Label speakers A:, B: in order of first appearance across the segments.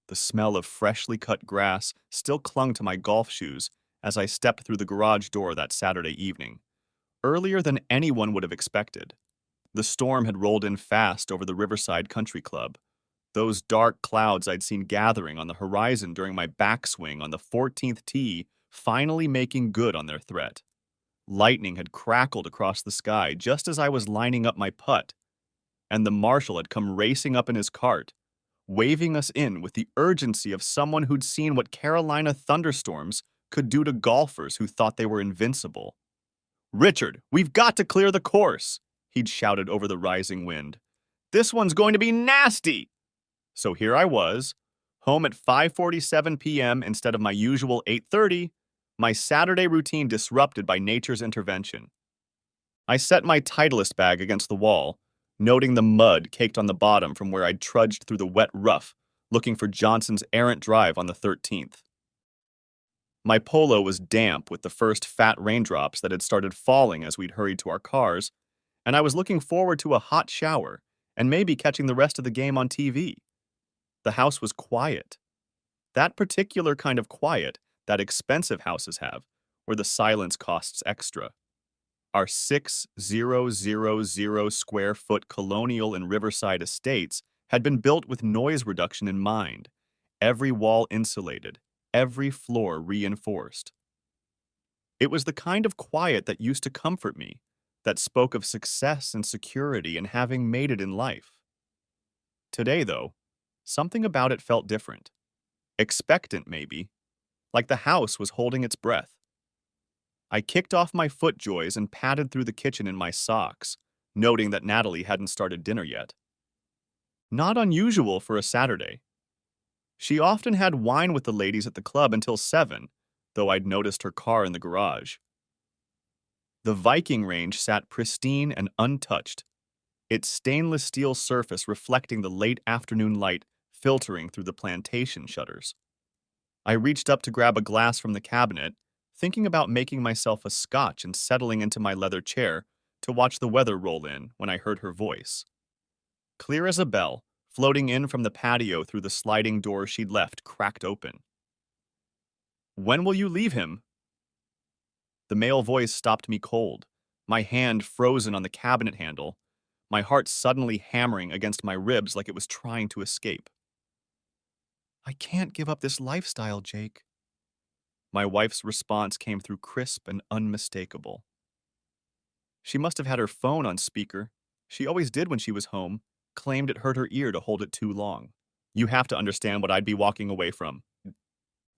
A: The smell of freshly cut grass still clung to my golf shoes as I stepped through the garage door that Saturday evening, earlier than anyone would have expected. The storm had rolled in fast over the Riverside Country Club, those dark clouds I'd seen gathering on the horizon during my backswing on the 14th tee finally making good on their threat. Lightning had crackled across the sky just as I was lining up my putt, and the marshal had come racing up in his cart, waving us in with the urgency of someone who'd seen what Carolina thunderstorms could do to golfers who thought they were invincible. "Richard, we've got to clear the course," he'd shouted over the rising wind. "This one's going to be nasty!" So here I was, home at 5:47 p.m. instead of my usual 8:30, my Saturday routine disrupted by nature's intervention. I set my Titleist bag against the wall, noting the mud caked on the bottom from where I'd trudged through the wet rough, looking for Johnson's errant drive on the 13th. My polo was damp with the first fat raindrops that had started falling as we'd hurried to our cars, and I was looking forward to a hot shower and maybe catching the rest of the game on TV. The house was quiet. That particular kind of quiet that expensive houses have, where the silence costs extra. Our 6,000 square foot colonial and riverside estates had been built with noise reduction in mind, every wall insulated, every floor reinforced. It was the kind of quiet that used to comfort me, that spoke of success and security and having made it in life. Today, though, something about it felt different. Expectant, maybe, like the house was holding its breath. I kicked off my foot joys and padded through the kitchen in my socks, noting that Natalie hadn't started dinner yet. Not unusual for a Saturday. She often had wine with the ladies at the club until 7, though I'd noticed her car in the garage. The Viking range sat pristine and untouched, its stainless steel surface reflecting the late afternoon light filtering through the plantation shutters. I reached up to grab a glass from the cabinet, thinking about making myself a scotch and settling into my leather chair to watch the weather roll in when I heard her voice. Clear as a bell, floating in from the patio through the sliding door she'd left cracked open. "When will you leave him?" The male voice stopped me cold, my hand frozen on the cabinet handle, my heart suddenly hammering against my ribs like it was trying to escape. "I can't give up this lifestyle, Jake." My wife's response came through crisp and unmistakable. She must have had her phone on speaker. She always did when she was home, claimed it hurt her ear to hold it too long. "You have to understand what I'd be walking away from.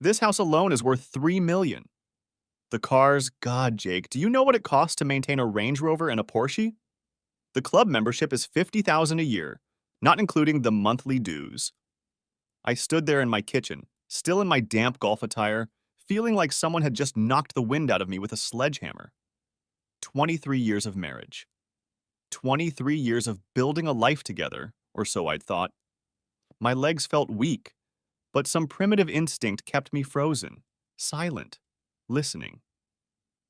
A: This house alone is worth $3 million. The cars, God, Jake, do you know what it costs to maintain a Range Rover and a Porsche? The club membership is $50,000 a year, not including the monthly dues." I stood there in my kitchen, still in my damp golf attire, feeling like someone had just knocked the wind out of me with a sledgehammer. 23 years of marriage. 23 years of building a life together, or so I'd thought. My legs felt weak, but some primitive instinct kept me frozen, silent, listening.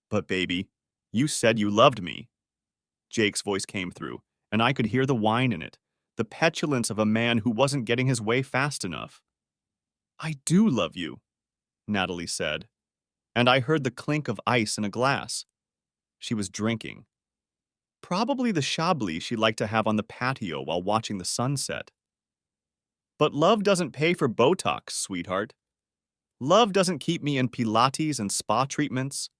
A: "But baby, you said you loved me." Jake's voice came through, and I could hear the whine in it, the petulance of a man who wasn't getting his way fast enough. "I do love you," Natalie said, and I heard the clink of ice in a glass. She was drinking. Probably the Chablis she liked to have on the patio while watching the sunset. "But love doesn't pay for Botox, sweetheart. Love doesn't keep me in Pilates and spa treatments.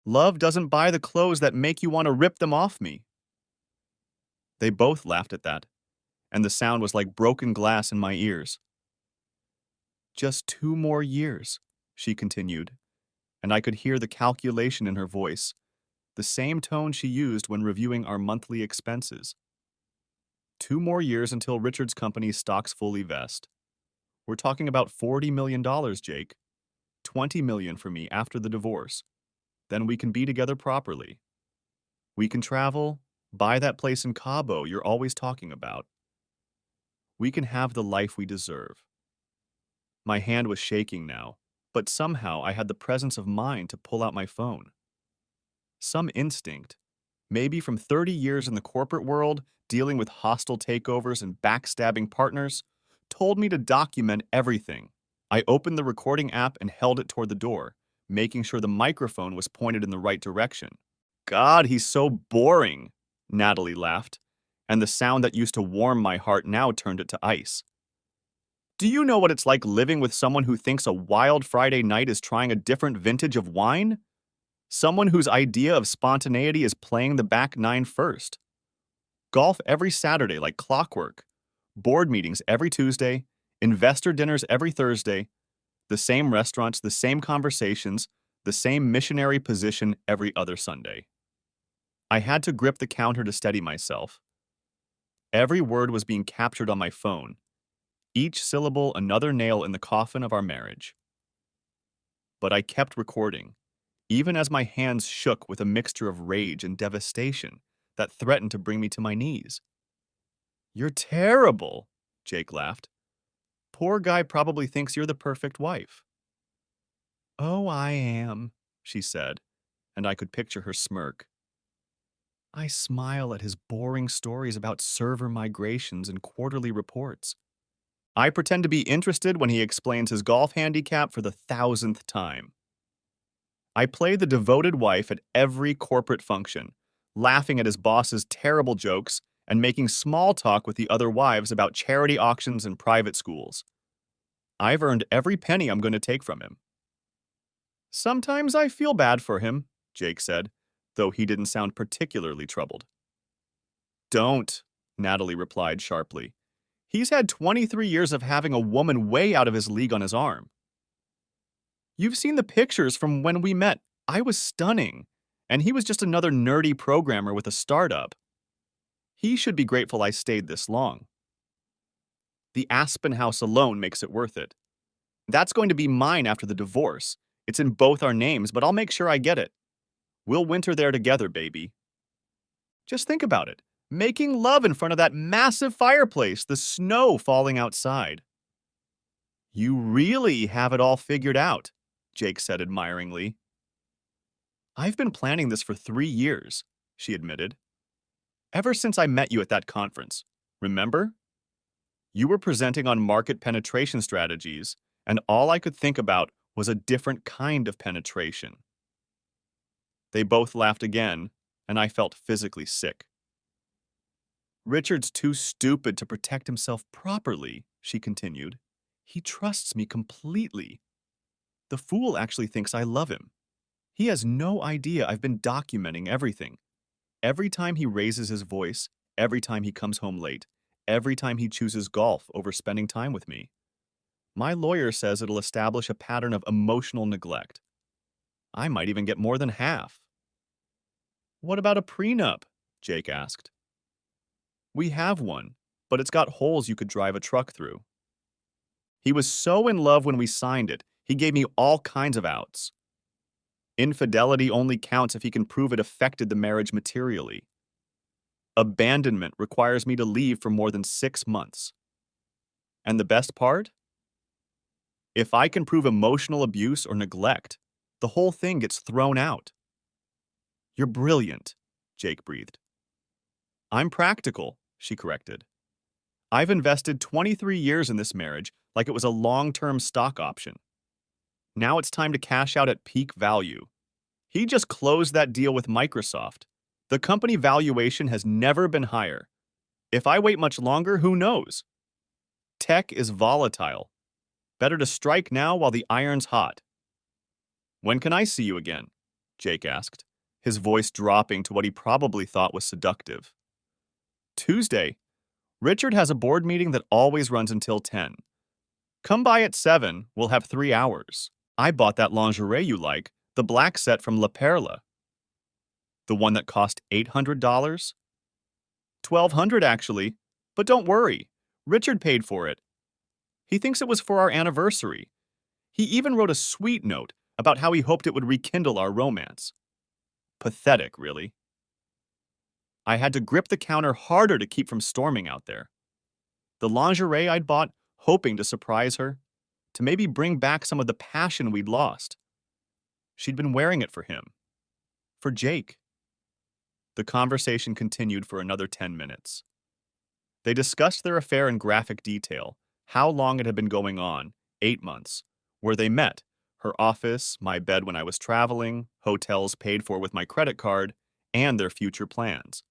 A: Love doesn't buy the clothes that make you want to rip them off me." They both laughed at that, and the sound was like broken glass in my ears. "Just 2 more years," she continued, and I could hear the calculation in her voice, the same tone she used when reviewing our monthly expenses. 2 more years until Richard's company's stocks fully vest. We're talking about $40 million, Jake. $20 million for me after the divorce. Then we can be together properly. We can travel, buy that place in Cabo you're always talking about. We can have the life we deserve. My hand was shaking now, but somehow I had the presence of mind to pull out my phone. Some instinct, maybe from 30 years in the corporate world, dealing with hostile takeovers and backstabbing partners, told me to document everything. I opened the recording app and held it toward the door, making sure the microphone was pointed in the right direction. God, he's so boring, Natalie laughed, and the sound that used to warm my heart now turned it to ice. Do you know what it's like living with someone who thinks a wild Friday night is trying a different vintage of wine? Someone whose idea of spontaneity is playing the back nine first. Golf every Saturday like clockwork. Board meetings every Tuesday. Investor dinners every Thursday. The same restaurants, the same conversations, the same missionary position every other Sunday. I had to grip the counter to steady myself. Every word was being captured on my phone. Each syllable another nail in the coffin of our marriage. But I kept recording, even as my hands shook with a mixture of rage and devastation that threatened to bring me to my knees. You're terrible, Jake laughed. Poor guy probably thinks you're the perfect wife. Oh, I am, she said, and I could picture her smirk. I smile at his boring stories about server migrations and quarterly reports. I pretend to be interested when he explains his golf handicap for the 1,000th time. I play the devoted wife at every corporate function, laughing at his boss's terrible jokes and making small talk with the other wives about charity auctions and private schools. I've earned every penny I'm going to take from him. Sometimes I feel bad for him, Jake said, though he didn't sound particularly troubled. Don't, Natalie replied sharply. He's had 23 years of having a woman way out of his league on his arm. You've seen the pictures from when we met. I was stunning, and he was just another nerdy programmer with a startup. He should be grateful I stayed this long. The Aspen house alone makes it worth it. That's going to be mine after the divorce. It's in both our names, but I'll make sure I get it. We'll winter there together, baby. Just think about it. Making love in front of that massive fireplace, the snow falling outside. You really have it all figured out, Jake said admiringly. I've been planning this for 3 years, she admitted. Ever since I met you at that conference. Remember? You were presenting on market penetration strategies, and all I could think about was a different kind of penetration. They both laughed again, and I felt physically sick. Richard's too stupid to protect himself properly, she continued. He trusts me completely. The fool actually thinks I love him. He has no idea I've been documenting everything. Every time he raises his voice, every time he comes home late, every time he chooses golf over spending time with me. My lawyer says it'll establish a pattern of emotional neglect. I might even get more than half. What about a prenup? Jake asked. We have one, but it's got holes you could drive a truck through. He was so in love when we signed it, he gave me all kinds of outs. Infidelity only counts if he can prove it affected the marriage materially. Abandonment requires me to leave for more than 6 months. And the best part? If I can prove emotional abuse or neglect, the whole thing gets thrown out. You're brilliant, Jake breathed. I'm practical, she corrected. I've invested 23 years in this marriage like it was a long-term stock option. Now it's time to cash out at peak value. He just closed that deal with Microsoft. The company valuation has never been higher. If I wait much longer, who knows? Tech is volatile. Better to strike now while the iron's hot. When can I see you again? Jake asked, his voice dropping to what he probably thought was seductive. Tuesday. Richard has a board meeting that always runs until 10. Come by at 7, we'll have 3 hours. I bought that lingerie you like, the black set from La Perla. The one that cost $800? $1,200 actually, but don't worry, Richard paid for it. He thinks it was for our anniversary. He even wrote a sweet note about how he hoped it would rekindle our romance. Pathetic, really. I had to grip the counter harder to keep from storming out there. The lingerie I'd bought, hoping to surprise her, to maybe bring back some of the passion we'd lost. She'd been wearing it for him. For Jake. The conversation continued for another 10 minutes. They discussed their affair in graphic detail, how long it had been going on, 8 months, where they met, her office, my bed when I was traveling, hotels paid for with my credit card, and their future plans.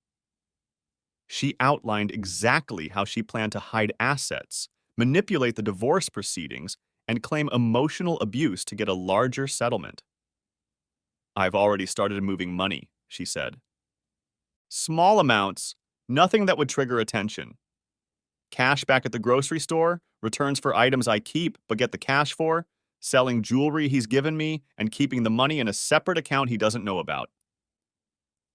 A: She outlined exactly how she planned to hide assets, manipulate the divorce proceedings, and claim emotional abuse to get a larger settlement. I've already started moving money, she said. Small amounts, nothing that would trigger attention. Cash back at the grocery store, returns for items I keep but get the cash for, selling jewelry he's given me, and keeping the money in a separate account he doesn't know about.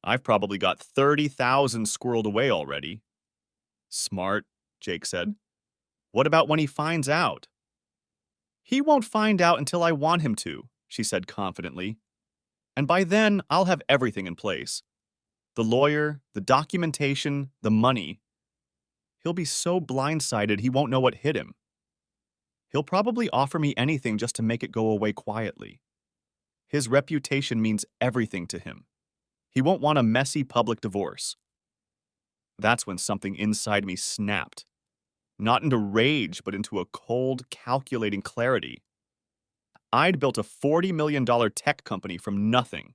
A: I've probably got 30,000 squirreled away already. Smart, Jake said. What about when he finds out? He won't find out until I want him to, she said confidently. And by then, I'll have everything in place. The lawyer, the documentation, the money. He'll be so blindsided he won't know what hit him. He'll probably offer me anything just to make it go away quietly. His reputation means everything to him. He won't want a messy public divorce. That's when something inside me snapped. Not into rage, but into a cold, calculating clarity. I'd built a $40 million tech company from nothing.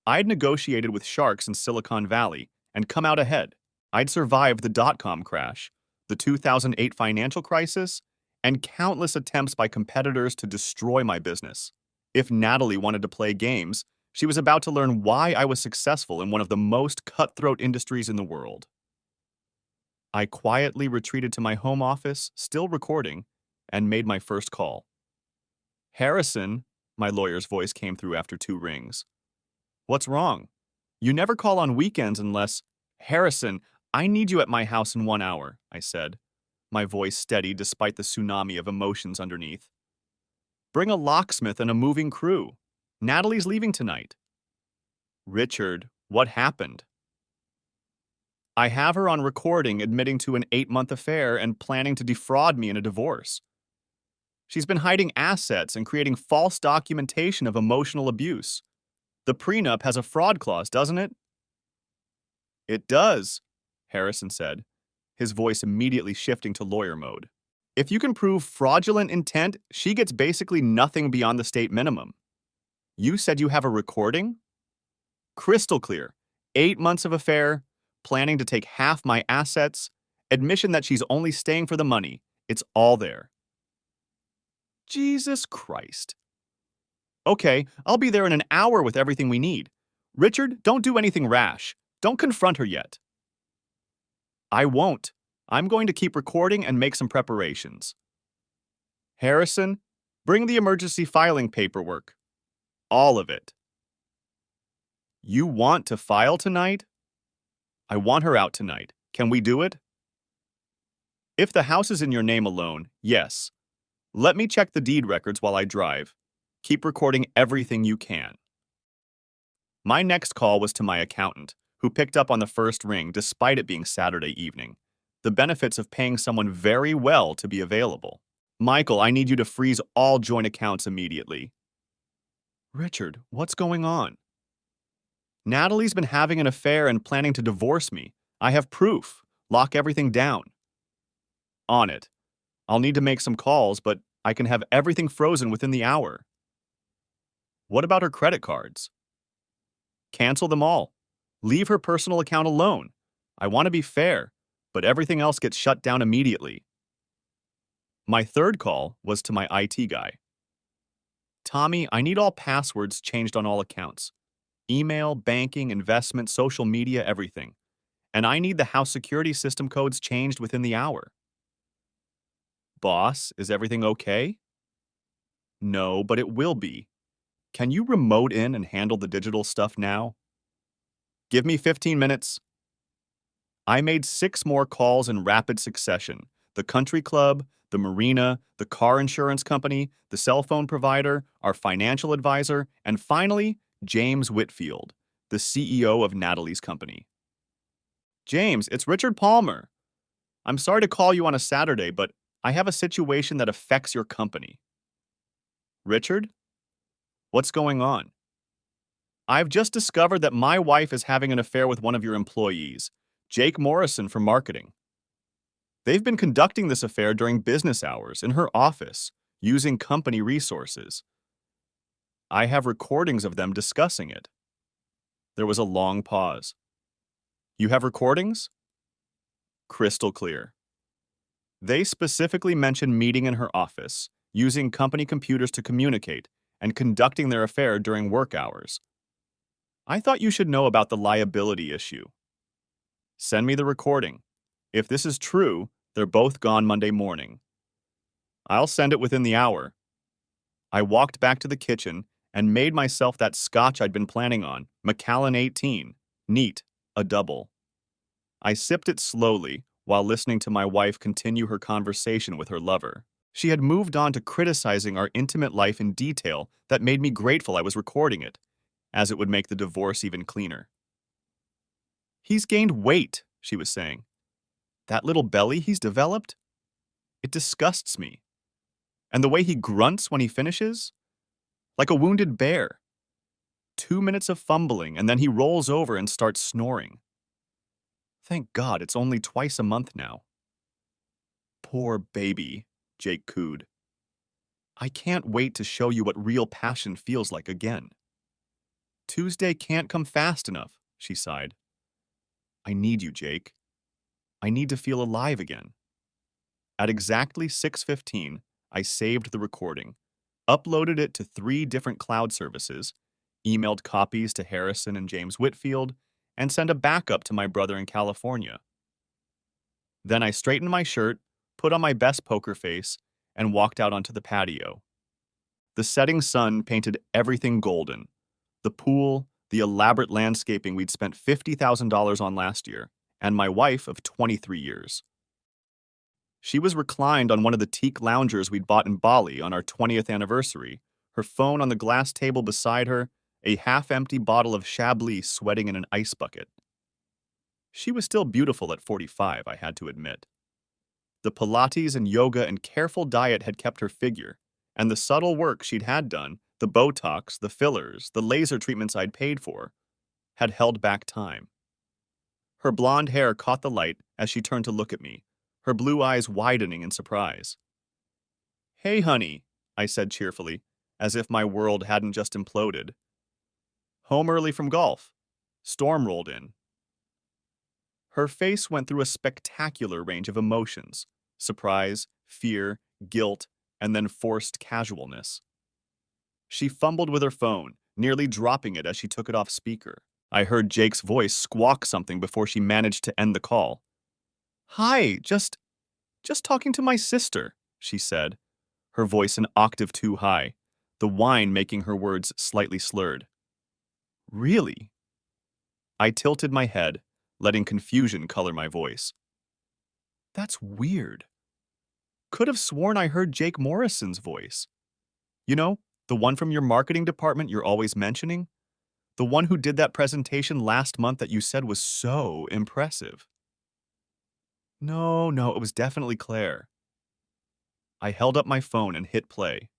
A: I'd negotiated with sharks in Silicon Valley and come out ahead. I'd survived the dot-com crash, the 2008 financial crisis, and countless attempts by competitors to destroy my business. If Natalie wanted to play games, she was about to learn why I was successful in one of the most cutthroat industries in the world. I quietly retreated to my home office, still recording, and made my first call. Harrison, my lawyer's voice came through after 2 rings. What's wrong? You never call on weekends unless... Harrison, I need you at my house in 1 hour, I said, my voice steady despite the tsunami of emotions underneath. Bring a locksmith and a moving crew. Natalie's leaving tonight. Richard, what happened? I have her on recording admitting to an 8-month affair and planning to defraud me in a divorce. She's been hiding assets and creating false documentation of emotional abuse. The prenup has a fraud clause, doesn't it? It does, Harrison said, his voice immediately shifting to lawyer mode. If you can prove fraudulent intent, she gets basically nothing beyond the state minimum. You said you have a recording? Crystal clear. 8 months of affair, planning to take half my assets, admission that she's only staying for the money. It's all there. Jesus Christ. Okay, I'll be there in an hour with everything we need. Richard, don't do anything rash. Don't confront her yet. I won't. I'm going to keep recording and make some preparations. Harrison, bring the emergency filing paperwork. All of it. You want to file tonight? I want her out tonight. Can we do it? If the house is in your name alone, yes. Let me check the deed records while I drive. Keep recording everything you can. My next call was to my accountant, who picked up on the first ring despite it being Saturday evening. The benefits of paying someone very well to be available. Michael, I need you to freeze all joint accounts immediately. Richard, what's going on? Natalie's been having an affair and planning to divorce me. I have proof. Lock everything down. On it. I'll need to make some calls, but I can have everything frozen within the hour. What about her credit cards? Cancel them all. Leave her personal account alone. I want to be fair, but everything else gets shut down immediately. My third call was to my IT guy. Tommy, I need all passwords changed on all accounts. Email, banking, investment, social media, everything. And I need the house security system codes changed within the hour. Boss, is everything okay? No, but it will be. Can you remote in and handle the digital stuff now? Give me 15 minutes. I made 6 more calls in rapid succession. The country club, the marina, the car insurance company, the cell phone provider, our financial advisor, and finally, James Whitfield, the CEO of Natalie's company. James, it's Richard Palmer. I'm sorry to call you on a Saturday, but I have a situation that affects your company. Richard? What's going on? I've just discovered that my wife is having an affair with one of your employees, Jake Morrison from marketing. They've been conducting this affair during business hours in her office, using company resources. I have recordings of them discussing it. There was a long pause. You have recordings? Crystal clear. They specifically mentioned meeting in her office, using company computers to communicate, and conducting their affair during work hours. I thought you should know about the liability issue. Send me the recording. If this is true, they're both gone Monday morning. I'll send it within the hour. I walked back to the kitchen and made myself that scotch I'd been planning on, Macallan 18, neat, a double. I sipped it slowly while listening to my wife continue her conversation with her lover. She had moved on to criticizing our intimate life in detail that made me grateful I was recording it, as it would make the divorce even cleaner. He's gained weight, she was saying. That little belly he's developed? It disgusts me. And the way he grunts when he finishes? Like a wounded bear. 2 minutes of fumbling, and then he rolls over and starts snoring. Thank God it's only twice a month now. Poor baby, Jake cooed. I can't wait to show you what real passion feels like again. Tuesday can't come fast enough, she sighed. I need you, Jake. I need to feel alive again. At exactly 6:15, I saved the recording, uploaded it to 3 different cloud services, emailed copies to Harrison and James Whitfield, and sent a backup to my brother in California. Then I straightened my shirt, put on my best poker face, and walked out onto the patio. The setting sun painted everything golden. The pool, the elaborate landscaping we'd spent $50,000 on last year, and my wife of 23 years. She was reclined on one of the teak loungers we'd bought in Bali on our 20th anniversary, her phone on the glass table beside her, a half-empty bottle of Chablis sweating in an ice bucket. She was still beautiful at 45, I had to admit. The Pilates and yoga and careful diet had kept her figure, and the subtle work she'd had done, the Botox, the fillers, the laser treatments I'd paid for, had held back time. Her blonde hair caught the light as she turned to look at me, her blue eyes widening in surprise. Hey, honey, I said cheerfully, as if my world hadn't just imploded. Home early from golf. Storm rolled in. Her face went through a spectacular range of emotions: surprise, fear, guilt, and then forced casualness. She fumbled with her phone, nearly dropping it as she took it off speaker. I heard Jake's voice squawk something before she managed to end the call. Hi, just talking to my sister, she said, her voice an octave too high, the whine making her words slightly slurred. Really? I tilted my head, letting confusion color my voice. That's weird. Could have sworn I heard Jake Morrison's voice. You know, the one from your marketing department you're always mentioning? The one who did that presentation last month that you said was so impressive. No, it was definitely Claire. I held up my phone and hit play.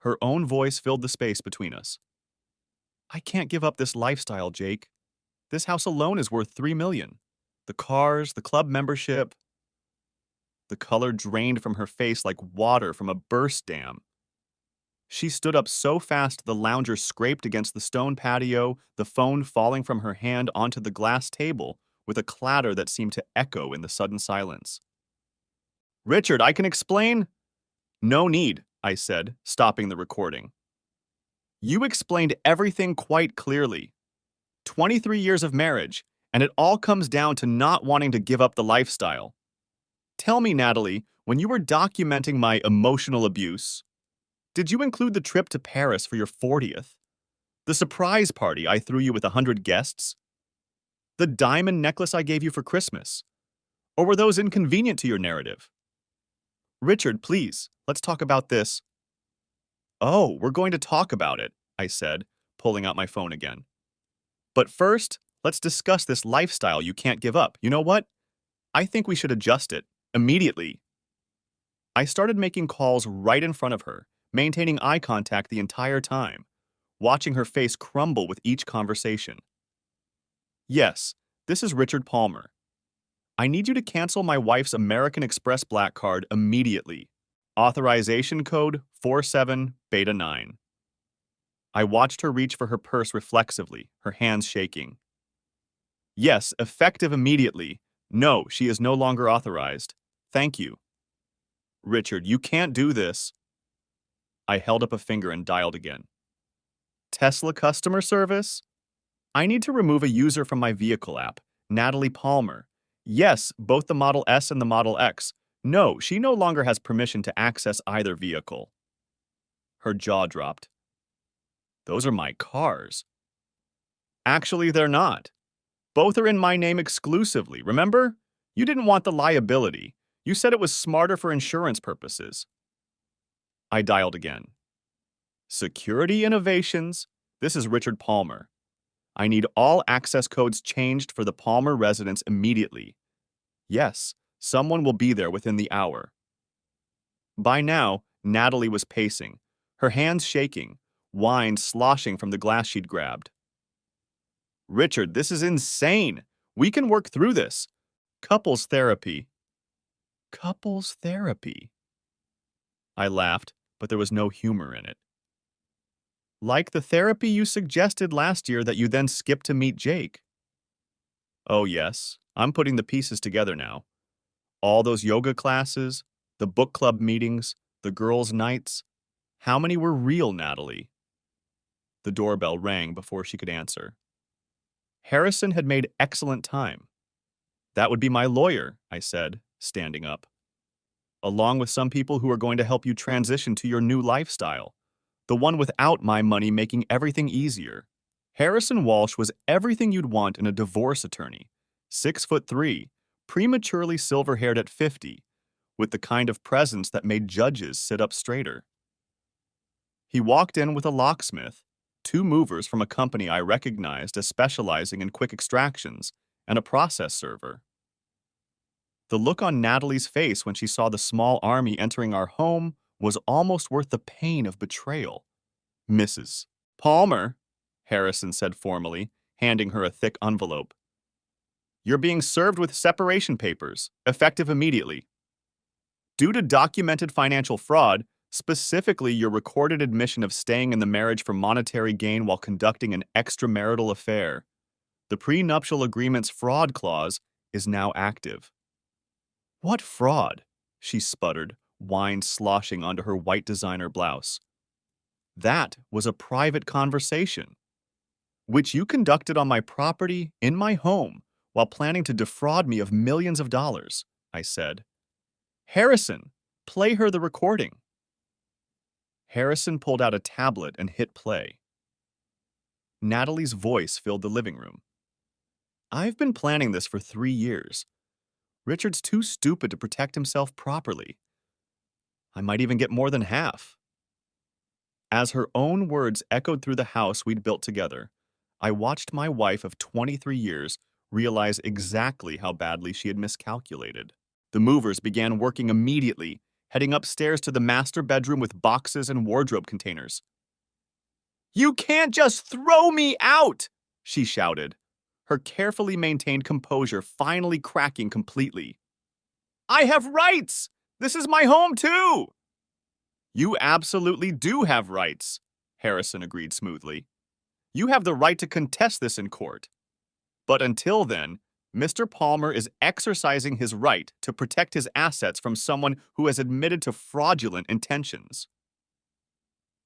A: Her own voice filled the space between us. I can't give up this lifestyle, Jake. This house alone is worth $3 million. The cars, the club membership. The color drained from her face like water from a burst dam. She stood up so fast the lounger scraped against the stone patio, the phone falling from her hand onto the glass table with a clatter that seemed to echo in the sudden silence. Richard, I can explain. No need, I said, stopping the recording. You explained everything quite clearly. 23 years of marriage, and it all comes down to not wanting to give up the lifestyle. Tell me, Natalie, when you were documenting my emotional abuse, did you include the trip to Paris for your 40th? The surprise party I threw you with 100 guests? The diamond necklace I gave you for Christmas? Or were those inconvenient to your narrative? Richard, please, let's talk about this. Oh, we're going to talk about it, I said, pulling out my phone again. But first, let's discuss this lifestyle you can't give up. You know what? I think we should adjust it, immediately. I started making calls right in front of her, maintaining eye contact the entire time, watching her face crumble with each conversation. Yes, this is Richard Palmer. I need you to cancel my wife's American Express Black Card immediately. Authorization code 47 Beta 9. I watched her reach for her purse reflexively, her hands shaking. Yes, effective immediately. No, she is no longer authorized. Thank you. Richard, you can't do this. I held up a finger and dialed again. Tesla customer service? I need to remove a user from my vehicle app, Natalie Palmer. Yes, both the Model S and the Model X. No, she no longer has permission to access either vehicle. Her jaw dropped. Those are my cars. Actually, they're not. Both are in my name exclusively, remember? You didn't want the liability. You said it was smarter for insurance purposes. I dialed again. Security Innovations. This is Richard Palmer. I need all access codes changed for the Palmer residence immediately. Yes, someone will be there within the hour. By now, Natalie was pacing, her hands shaking, wine sloshing from the glass she'd grabbed. Richard, this is insane. We can work through this. Couples therapy. Couples therapy. I laughed, but there was no humor in it. Like the therapy you suggested last year that you then skipped to meet Jake. Oh yes, I'm putting the pieces together now. All those yoga classes, the book club meetings, the girls' nights. How many were real, Natalie? The doorbell rang before she could answer. Harrison had made excellent time. That would be my lawyer, I said, standing up. Along with some people who are going to help you transition to your new lifestyle. The one without my money making everything easier. Harrison Walsh was everything you'd want in a divorce attorney. 6'3", prematurely silver-haired at 50, with the kind of presence that made judges sit up straighter. He walked in with a locksmith, 2 movers from a company I recognized as specializing in quick extractions, and a process server. The look on Natalie's face when she saw the small army entering our home was almost worth the pain of betrayal. Mrs. Palmer, Harrison said formally, handing her a thick envelope. You're being served with separation papers, effective immediately. Due to documented financial fraud, specifically your recorded admission of staying in the marriage for monetary gain while conducting an extramarital affair, the prenuptial agreement's fraud clause is now active. What fraud? She sputtered, wine sloshing onto her white designer blouse. That was a private conversation, which you conducted on my property, in my home, while planning to defraud me of millions of dollars, I said. Harrison, play her the recording. Harrison pulled out a tablet and hit play. Natalie's voice filled the living room. I've been planning this for 3 years. Richard's too stupid to protect himself properly. I might even get more than half. As her own words echoed through the house we'd built together, I watched my wife of 23 years realize exactly how badly she had miscalculated. The movers began working immediately, heading upstairs to the master bedroom with boxes and wardrobe containers. You can't just throw me out, she shouted, her carefully maintained composure finally cracking completely. I have rights! This is my home, too! You absolutely do have rights, Harrison agreed smoothly. You have the right to contest this in court. But until then, Mr. Palmer is exercising his right to protect his assets from someone who has admitted to fraudulent intentions.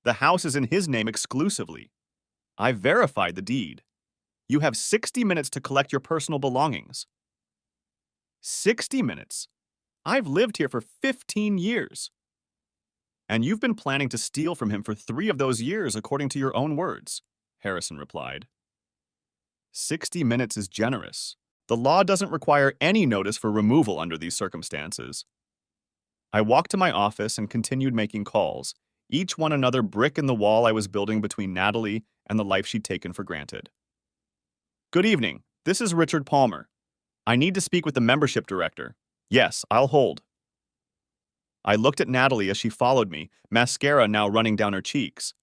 A: The house is in his name exclusively. I verified the deed. You have 60 minutes to collect your personal belongings. 60 minutes? I've lived here for 15 years. And you've been planning to steal from him for 3 of those years, according to your own words, Harrison replied. 60 minutes is generous. The law doesn't require any notice for removal under these circumstances. I walked to my office and continued making calls, each one another brick in the wall I was building between Natalie and the life she'd taken for granted. Good evening. This is Richard Palmer. I need to speak with the membership director. Yes, I'll hold. I looked at Natalie as she followed me, mascara now running down her cheeks.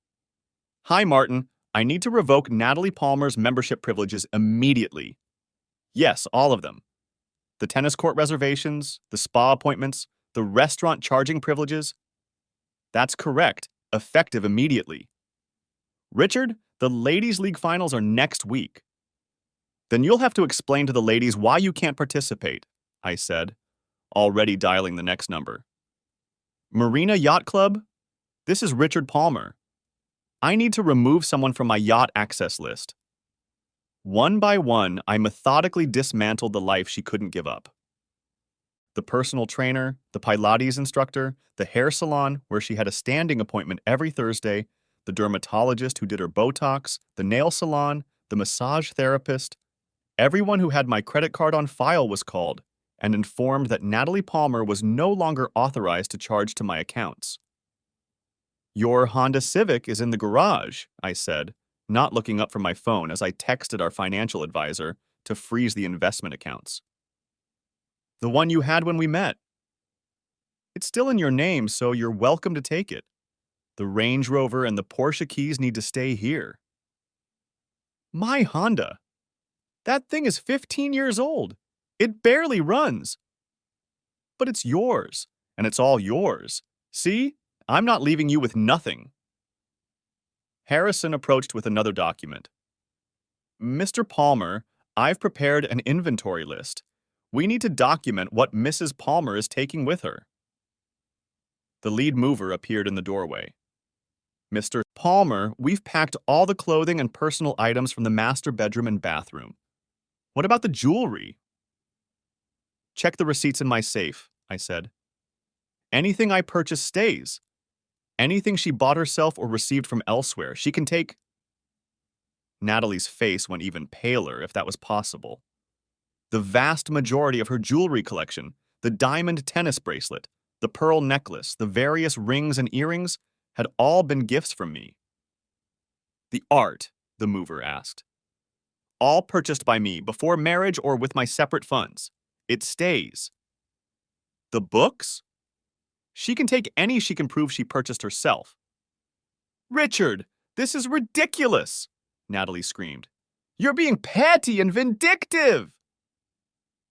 A: Hi, Martin. I need to revoke Natalie Palmer's membership privileges immediately. Yes, all of them. The tennis court reservations, the spa appointments, the restaurant charging privileges? That's correct. Effective immediately. Richard, the Ladies' League finals are next week. Then you'll have to explain to the ladies why you can't participate, I said, already dialing the next number. Marina Yacht Club? This is Richard Palmer. I need to remove someone from my yacht access list. One by one, I methodically dismantled the life she couldn't give up. The personal trainer, the Pilates instructor, the hair salon where she had a standing appointment every Thursday, the dermatologist who did her Botox, the nail salon, the massage therapist. Everyone who had my credit card on file was called and informed that Natalie Palmer was no longer authorized to charge to my accounts. Your Honda Civic is in the garage, I said, not looking up from my phone as I texted our financial advisor to freeze the investment accounts. The one you had when we met. It's still in your name, so you're welcome to take it. The Range Rover and the Porsche keys need to stay here. My Honda. That thing is 15 years old. It barely runs. But it's yours, and it's all yours. See? I'm not leaving you with nothing. Harrison approached with another document. Mr. Palmer, I've prepared an inventory list. We need to document what Mrs. Palmer is taking with her. The lead mover appeared in the doorway. Mr. Palmer, we've packed all the clothing and personal items from the master bedroom and bathroom. What about the jewelry? Check the receipts in my safe, I said. Anything I purchase stays. Anything she bought herself or received from elsewhere, she can take. Natalie's face went even paler, if that was possible. The vast majority of her jewelry collection, the diamond tennis bracelet, the pearl necklace, the various rings and earrings, had all been gifts from me. The art, the mover asked. All purchased by me before marriage or with my separate funds. It stays. The books? She can take any she can prove she purchased herself. Richard, this is ridiculous, Natalie screamed. You're being petty and vindictive.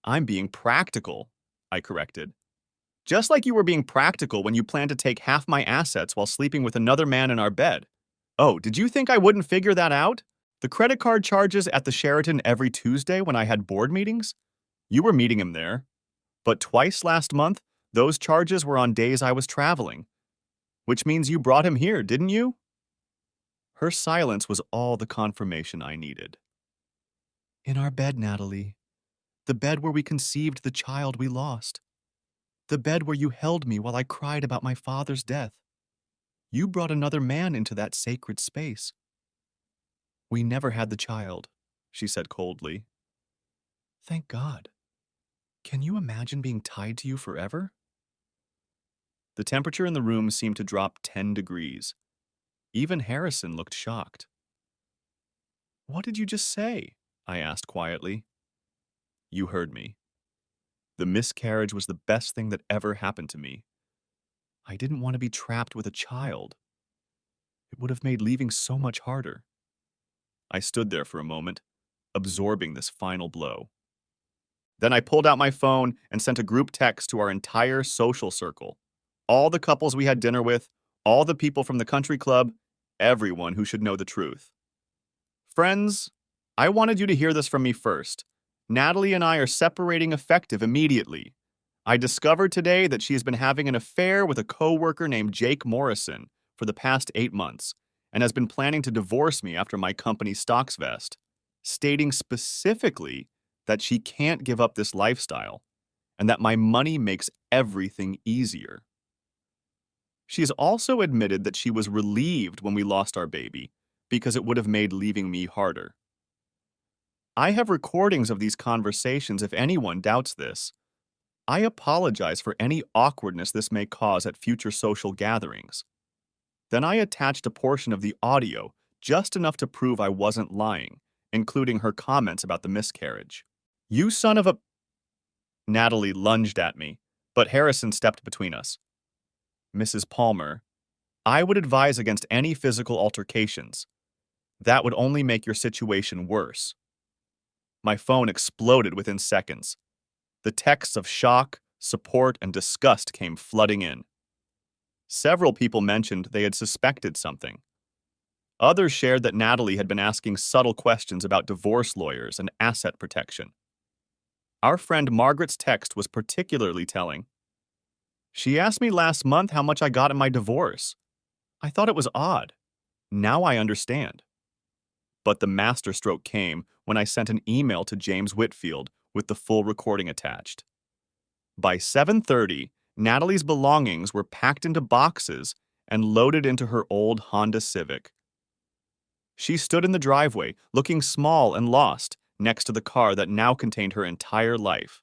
A: I'm being practical, I corrected. Just like you were being practical when you planned to take half my assets while sleeping with another man in our bed. Oh, did you think I wouldn't figure that out? The credit card charges at the Sheraton every Tuesday when I had board meetings? You were meeting him there. But twice last month, those charges were on days I was traveling. Which means you brought him here, didn't you? Her silence was all the confirmation I needed. In our bed, Natalie. The bed where we conceived the child we lost. The bed where you held me while I cried about my father's death. You brought another man into that sacred space. We never had the child, she said coldly. Thank God. Can you imagine being tied to you forever? The temperature in the room seemed to drop 10 degrees. Even Harrison looked shocked. What did you just say? I asked quietly. You heard me. The miscarriage was the best thing that ever happened to me. I didn't want to be trapped with a child. It would have made leaving so much harder. I stood there for a moment, absorbing this final blow. Then I pulled out my phone and sent a group text to our entire social circle. All the couples we had dinner with, all the people from the country club, everyone who should know the truth. Friends, I wanted you to hear this from me first. Natalie and I are separating effective immediately. I discovered today that she has been having an affair with a coworker named Jake Morrison for the past 8 months and has been planning to divorce me after my company stocks vest, stating specifically that she can't give up this lifestyle and that my money makes everything easier. She has also admitted that she was relieved when we lost our baby because it would have made leaving me harder. I have recordings of these conversations if anyone doubts this. I apologize for any awkwardness this may cause at future social gatherings. Then I attached a portion of the audio, just enough to prove I wasn't lying, including her comments about the miscarriage. You son of a... Natalie lunged at me, but Harrison stepped between us. Mrs. Palmer, I would advise against any physical altercations. That would only make your situation worse. My phone exploded within seconds. The texts of shock, support, and disgust came flooding in. Several people mentioned they had suspected something. Others shared that Natalie had been asking subtle questions about divorce lawyers and asset protection. Our friend Margaret's text was particularly telling. She asked me last month how much I got in my divorce. I thought it was odd. Now I understand. But the masterstroke came when I sent an email to James Whitfield with the full recording attached. By 7:30, Natalie's belongings were packed into boxes and loaded into her old Honda Civic. She stood in the driveway, looking small and lost, next to the car that now contained her entire life.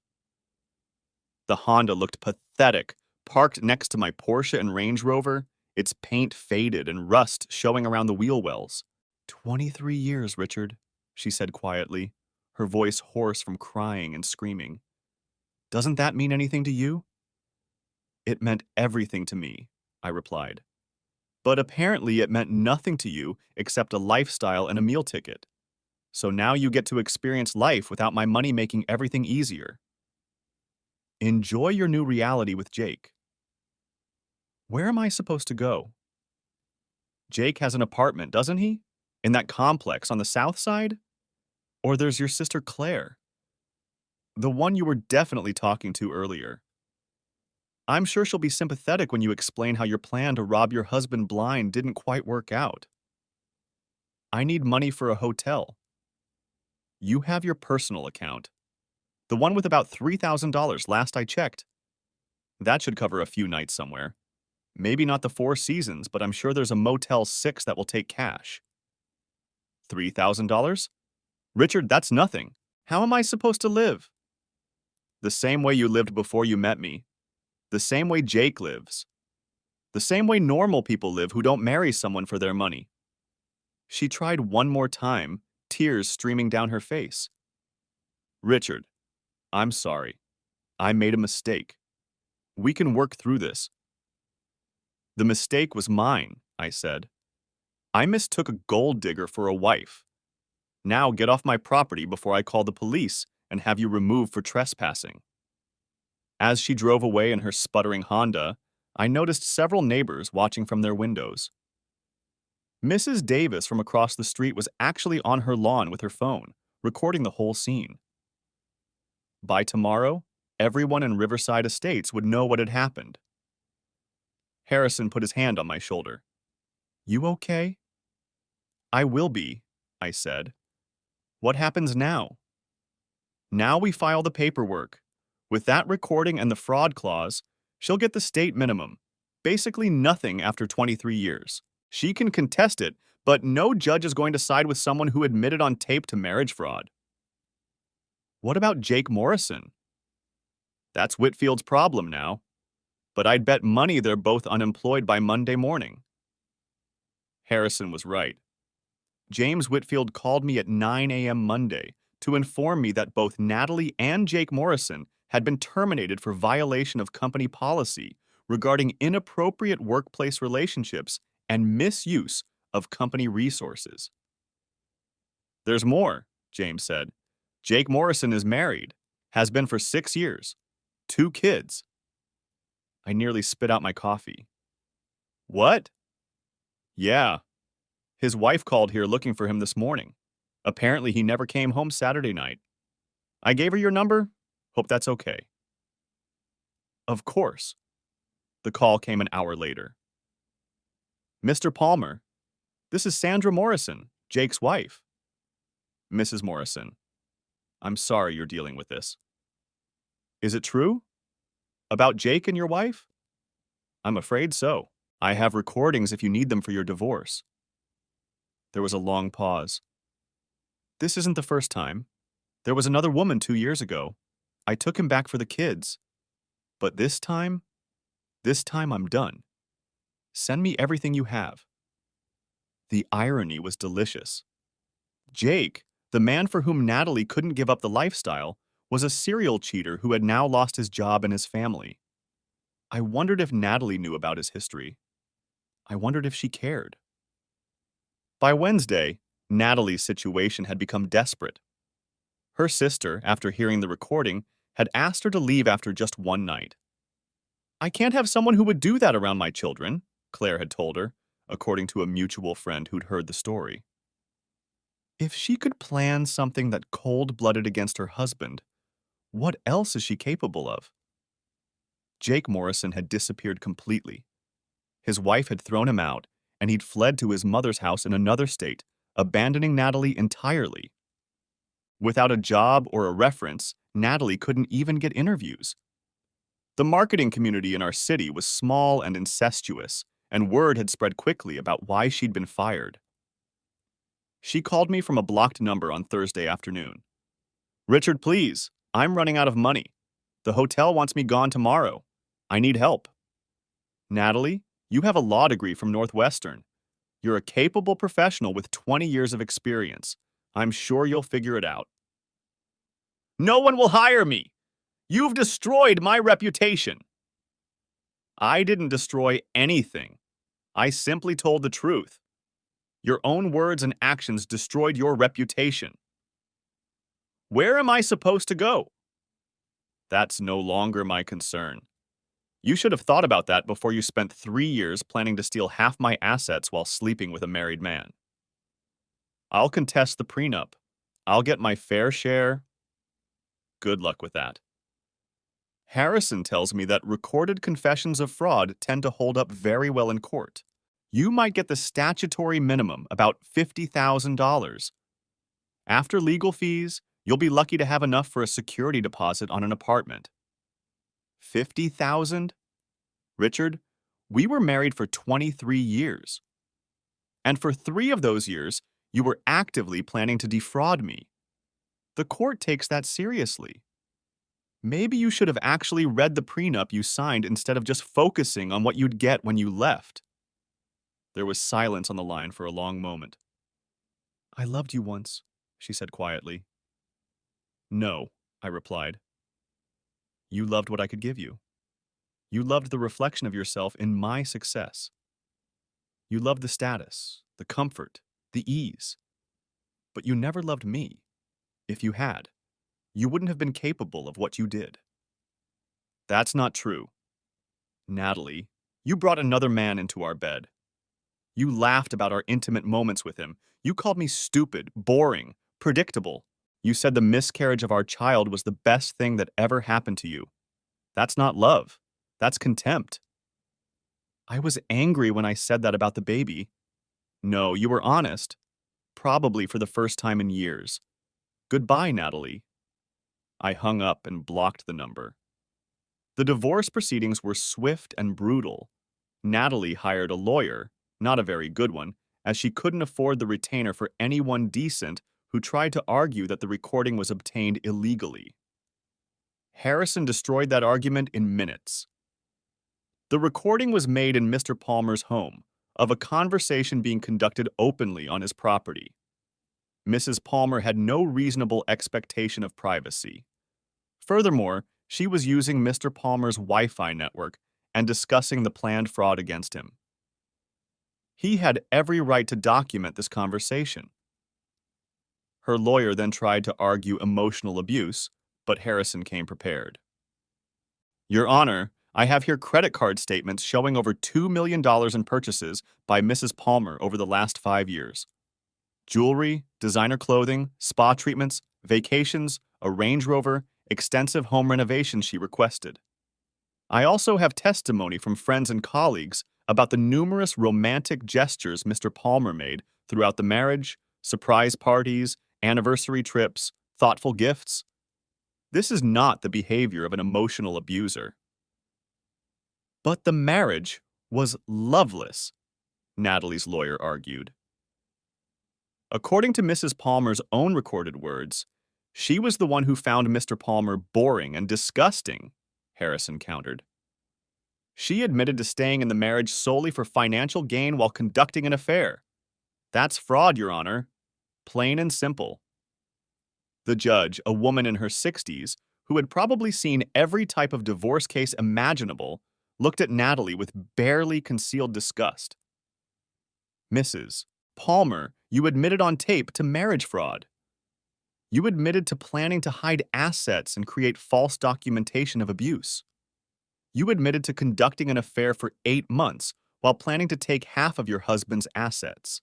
A: The Honda looked pathetic, parked next to my Porsche and Range Rover, its paint faded and rust showing around the wheel wells. 23 years, Richard, she said quietly, her voice hoarse from crying and screaming. Doesn't that mean anything to you? It meant everything to me, I replied. But apparently it meant nothing to you except a lifestyle and a meal ticket. So now you get to experience life without my money making everything easier. Enjoy your new reality with Jake. Where am I supposed to go? Jake has an apartment, doesn't he? In that complex on the south side? Or there's your sister Claire. The one you were definitely talking to earlier. I'm sure she'll be sympathetic when you explain how your plan to rob your husband blind didn't quite work out. I need money for a hotel. You have your personal account. The one with about $3,000 last I checked. That should cover a few nights somewhere. Maybe not the Four Seasons, but I'm sure there's a Motel 6 that will take cash. $3,000? Richard, that's nothing. How am I supposed to live? The same way you lived before you met me. The same way Jake lives. The same way normal people live who don't marry someone for their money. She tried one more time, tears streaming down her face. Richard, I'm sorry. I made a mistake. We can work through this. The mistake was mine, I said. I mistook a gold digger for a wife. Now get off my property before I call the police and have you removed for trespassing. As she drove away in her sputtering Honda, I noticed several neighbors watching from their windows. Mrs. Davis from across the street was actually on her lawn with her phone, recording the whole scene. By tomorrow, everyone in Riverside Estates would know what had happened. Harrison put his hand on my shoulder. You okay? I will be, I said. What happens now? Now we file the paperwork. With that recording and the fraud clause, she'll get the state minimum, basically nothing after 23 years. She can contest it, but no judge is going to side with someone who admitted on tape to marriage fraud. What about Jake Morrison? That's Whitfield's problem now, but I'd bet money they're both unemployed by Monday morning. Harrison was right. James Whitfield called me at 9 a.m. Monday to inform me that both Natalie and Jake Morrison had been terminated for violation of company policy regarding inappropriate workplace relationships and misuse of company resources. There's more, James said. Jake Morrison is married, has been for 6 years, 2 kids. I nearly spit out my coffee. What? Yeah. His wife called here looking for him this morning. Apparently he never came home Saturday night. I gave her your number. Hope that's okay. Of course. The call came an hour later. Mr. Palmer, this is Sandra Morrison, Jake's wife. Mrs. Morrison, I'm sorry you're dealing with this. Is it true? About Jake and your wife? I'm afraid so. I have recordings if you need them for your divorce. There was a long pause. This isn't the first time. There was another woman 2 years ago. I took him back for the kids. But this time I'm done. Send me everything you have. The irony was delicious. Jake, the man for whom Natalie couldn't give up the lifestyle, was a serial cheater who had now lost his job and his family. I wondered if Natalie knew about his history. I wondered if she cared. By Wednesday, Natalie's situation had become desperate. Her sister, after hearing the recording, had asked her to leave after just one night. I can't have someone who would do that around my children, Claire had told her, according to a mutual friend who'd heard the story. If she could plan something that cold-blooded against her husband, what else is she capable of? Jake Morrison had disappeared completely. His wife had thrown him out, and he'd fled to his mother's house in another state, abandoning Natalie entirely. Without a job or a reference, Natalie couldn't even get interviews. The marketing community in our city was small and incestuous, and word had spread quickly about why she'd been fired. She called me from a blocked number on Thursday afternoon. "Richard, please, I'm running out of money. The hotel wants me gone tomorrow. I need help." "Natalie, you have a law degree from Northwestern. You're a capable professional with 20 years of experience. I'm sure you'll figure it out." "No one will hire me! You've destroyed my reputation." "I didn't destroy anything. I simply told the truth. Your own words and actions destroyed your reputation." "Where am I supposed to go?" "That's no longer my concern. You should have thought about that before you spent 3 years planning to steal half my assets while sleeping with a married man." "I'll contest the prenup. I'll get my fair share." "Good luck with that." "Harrison tells me that recorded confessions of fraud tend to hold up very well in court. You might get the statutory minimum, about $50,000. After legal fees, you'll be lucky to have enough for a security deposit on an apartment." $50,000? Richard, we were married for 23 years. And for 3 of those years, you were actively planning to defraud me. The court takes that seriously. Maybe you should have actually read the prenup you signed instead of just focusing on what you'd get when you left. There was silence on the line for a long moment. "I loved you once," she said quietly. "No," I replied. "You loved what I could give you. You loved the reflection of yourself in my success. You loved the status, the comfort, the ease. But you never loved me. If you had, you wouldn't have been capable of what you did." "That's not true. Natalie, you brought another man into our bed. You laughed about our intimate moments with him. You called me stupid, boring, predictable. You said the miscarriage of our child was the best thing that ever happened to you. That's not love. That's contempt." "I was angry when I said that about the baby." "No, you were honest. Probably for the first time in years. Goodbye, Natalie." I hung up and blocked the number. The divorce proceedings were swift and brutal. Natalie hired a lawyer, not a very good one, as she couldn't afford the retainer for anyone decent who tried to argue that the recording was obtained illegally. Harrison destroyed that argument in minutes. The recording was made in Mr. Palmer's home, of a conversation being conducted openly on his property. Mrs. Palmer had no reasonable expectation of privacy. Furthermore, she was using Mr. Palmer's Wi-Fi network and discussing the planned fraud against him. He had every right to document this conversation. Her lawyer then tried to argue emotional abuse, but Harrison came prepared. "Your Honor, I have here credit card statements showing over $2 million in purchases by Mrs. Palmer over the last 5 years. Jewelry, designer clothing, spa treatments, vacations, a Range Rover, extensive home renovations she requested. I also have testimony from friends and colleagues about the numerous romantic gestures Mr. Palmer made throughout the marriage, surprise parties, anniversary trips, thoughtful gifts. This is not the behavior of an emotional abuser." "But the marriage was loveless," Natalie's lawyer argued. According to Mrs. Palmer's own recorded words, she was the one who found Mr. Palmer boring and disgusting, Harrison countered. "She admitted to staying in the marriage solely for financial gain while conducting an affair. That's fraud, Your Honor. Plain and simple." The judge, a woman in her 60s, who had probably seen every type of divorce case imaginable, looked at Natalie with barely concealed disgust. "Mrs. Palmer, you admitted on tape to marriage fraud." You admitted to planning to hide assets and create false documentation of abuse. You admitted to conducting an affair for 8 months while planning to take half of your husband's assets.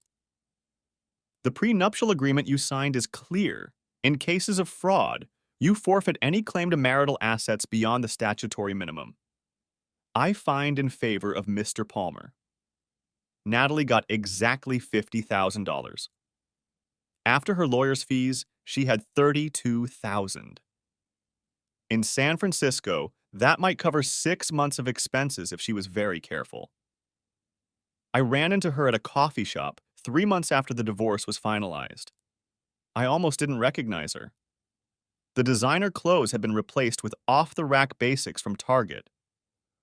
A: The prenuptial agreement you signed is clear. In cases of fraud, you forfeit any claim to marital assets beyond the statutory minimum. I find in favor of Mr. Palmer. Natalie got exactly $50,000. After her lawyer's fees, she had $32,000. In San Francisco, that might cover 6 months of expenses if she was very careful. I ran into her at a coffee shop 3 months after the divorce was finalized. I almost didn't recognize her. The designer clothes had been replaced with off-the-rack basics from Target.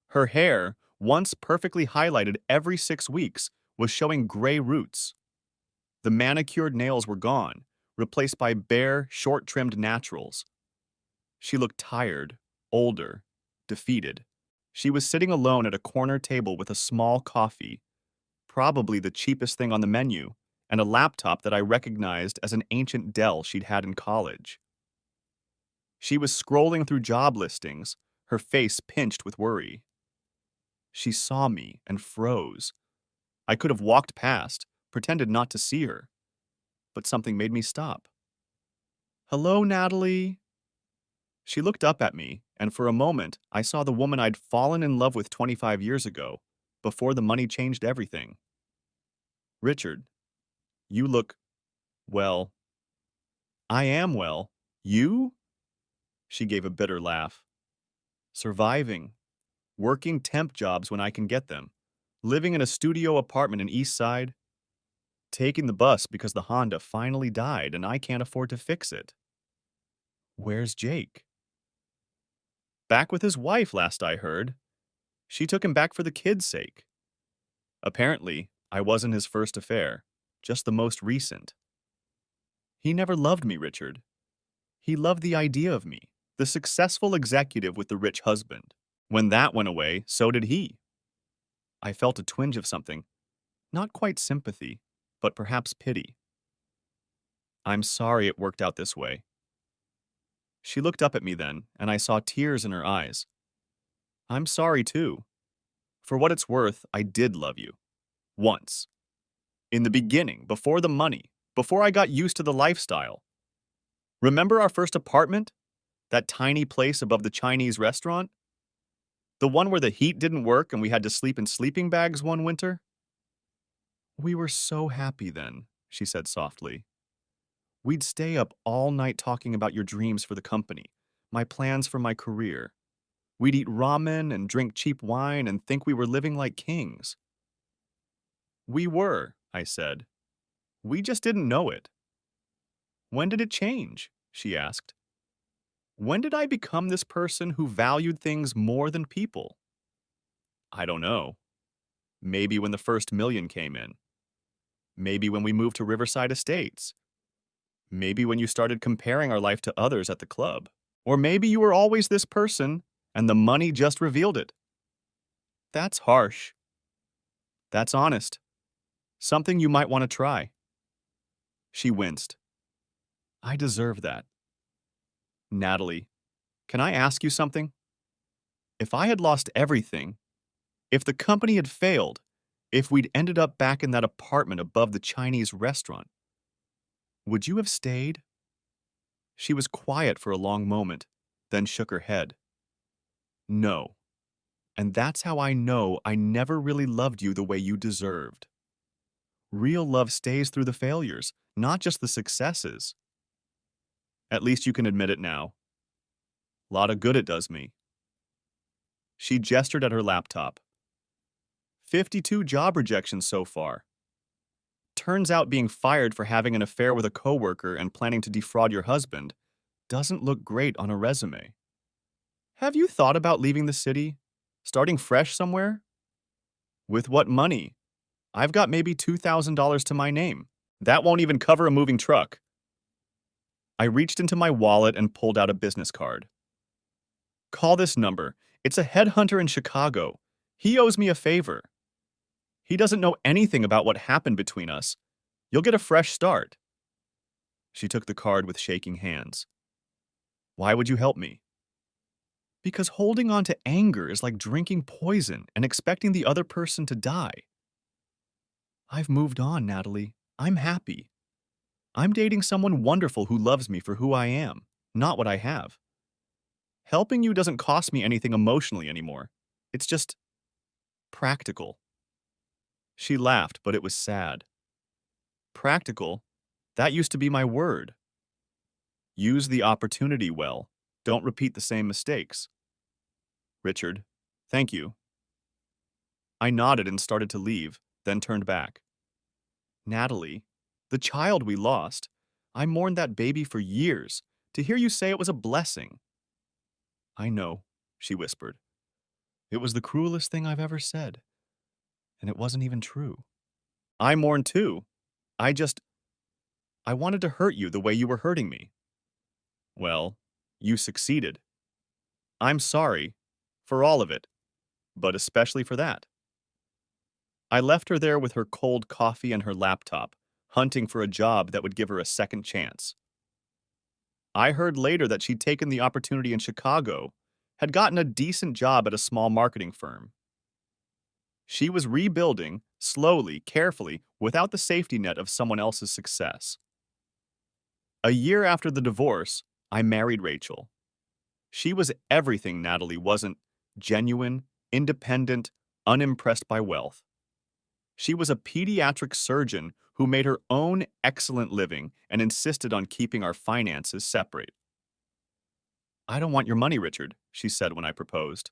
A: Her hair, once perfectly highlighted every 6 weeks, was showing gray roots. The manicured nails were gone, replaced by bare, short-trimmed naturals. She looked tired, older, defeated. She was sitting alone at a corner table with a small coffee, probably the cheapest thing on the menu, and a laptop that I recognized as an ancient Dell she'd had in college. She was scrolling through job listings, her face pinched with worry. She saw me and froze. I could have walked past, pretended not to see her, but something made me stop. "Hello, Natalie." She looked up at me, and for a moment, I saw the woman I'd fallen in love with 25 years ago, before the money changed everything. "Richard, you look, well." "I am well. You?" She gave a bitter laugh. "Surviving. Working temp jobs when I can get them. Living in a studio apartment in East Side. Taking the bus because the Honda finally died and I can't afford to fix it." "Where's Jake?" "Back with his wife, last I heard. She took him back for the kids' sake. Apparently, I wasn't his first affair, just the most recent. He never loved me, Richard. He loved the idea of me, the successful executive with the rich husband. When that went away, so did he." I felt a twinge of something, not quite sympathy, but perhaps pity. "I'm sorry it worked out this way." She looked up at me then, and I saw tears in her eyes. "I'm sorry too. For what it's worth, I did love you. Once. In the beginning, before the money, before I got used to the lifestyle. Remember our first apartment? That tiny place above the Chinese restaurant? The one where the heat didn't work and we had to sleep in sleeping bags one winter?" "We were so happy then," she said softly. "We'd stay up all night talking about your dreams for the company, my plans for my career. We'd eat ramen and drink cheap wine and think we were living like kings." "We were," I said. "We just didn't know it." "When did it change?" she asked. "When did I become this person who valued things more than people?" "I don't know. Maybe when the first million came in. Maybe when we moved to Riverside Estates. Maybe when you started comparing our life to others at the club. Or maybe you were always this person, and the money just revealed it." "That's harsh." "That's honest. Something you might want to try." She winced. "I deserve that." "Natalie, can I ask you something? If I had lost everything, if the company had failed, if we'd ended up back in that apartment above the Chinese restaurant, would you have stayed?" She was quiet for a long moment, then shook her head. "No. And that's how I know I never really loved you the way you deserved. Real love stays through the failures, not just the successes." "At least you can admit it now. Lot of good it does me." She gestured at her laptop. 52 job rejections so far. Turns out being fired for having an affair with a coworker and planning to defraud your husband doesn't look great on a resume. Have you thought about leaving the city? Starting fresh somewhere? With what money? I've got maybe $2,000 to my name. That won't even cover a moving truck. I reached into my wallet and pulled out a business card. "Call this number. It's a headhunter in Chicago. He owes me a favor. He doesn't know anything about what happened between us. You'll get a fresh start." She took the card with shaking hands. Why would you help me? Because holding on to anger is like drinking poison and expecting the other person to die. I've moved on, Natalie. I'm happy. I'm dating someone wonderful who loves me for who I am, not what I have. Helping you doesn't cost me anything emotionally anymore. It's just practical. She laughed, but it was sad. Practical? That used to be my word. Use the opportunity well. Don't repeat the same mistakes. Richard, thank you. I nodded and started to leave, then turned back. Natalie, the child we lost, I mourned that baby for years. To hear you say it was a blessing. I know, she whispered. It was the cruelest thing I've ever said. And it wasn't even true. I mourn too. I wanted to hurt you the way you were hurting me. Well, you succeeded. I'm sorry for all of it, but especially for that. I left her there with her cold coffee and her laptop, hunting for a job that would give her a second chance. I heard later that she'd taken the opportunity in Chicago, had gotten a decent job at a small marketing firm. She was rebuilding, slowly, carefully, without the safety net of someone else's success. A year after the divorce, I married Rachel. She was everything Natalie wasn't: genuine, independent, unimpressed by wealth. She was a pediatric surgeon who made her own excellent living and insisted on keeping our finances separate. I don't want your money, Richard, she said when I proposed.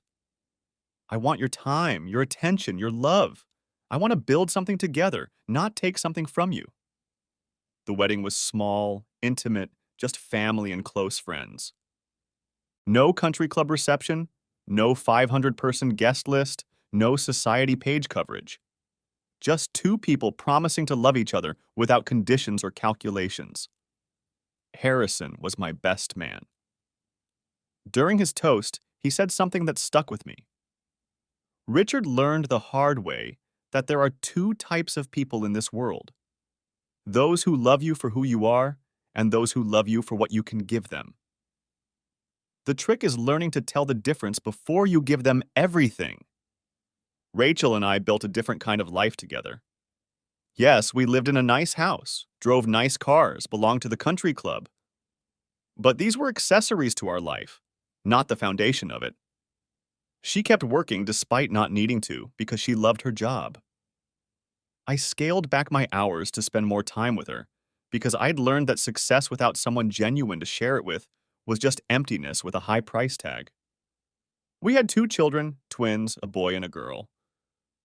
A: I want your time, your attention, your love. I want to build something together, not take something from you. The wedding was small, intimate, just family and close friends. No country club reception, no 500-person guest list, no society page coverage. Just two people promising to love each other without conditions or calculations. Harrison was my best man. During his toast, he said something that stuck with me. Richard learned the hard way that there are two types of people in this world: those who love you for who you are, and those who love you for what you can give them. The trick is learning to tell the difference before you give them everything. Rachel and I built a different kind of life together. Yes, we lived in a nice house, drove nice cars, belonged to the country club. But these were accessories to our life, not the foundation of it. She kept working despite not needing to because she loved her job. I scaled back my hours to spend more time with her because I'd learned that success without someone genuine to share it with was just emptiness with a high price tag. We had 2 children, twins, a boy and a girl.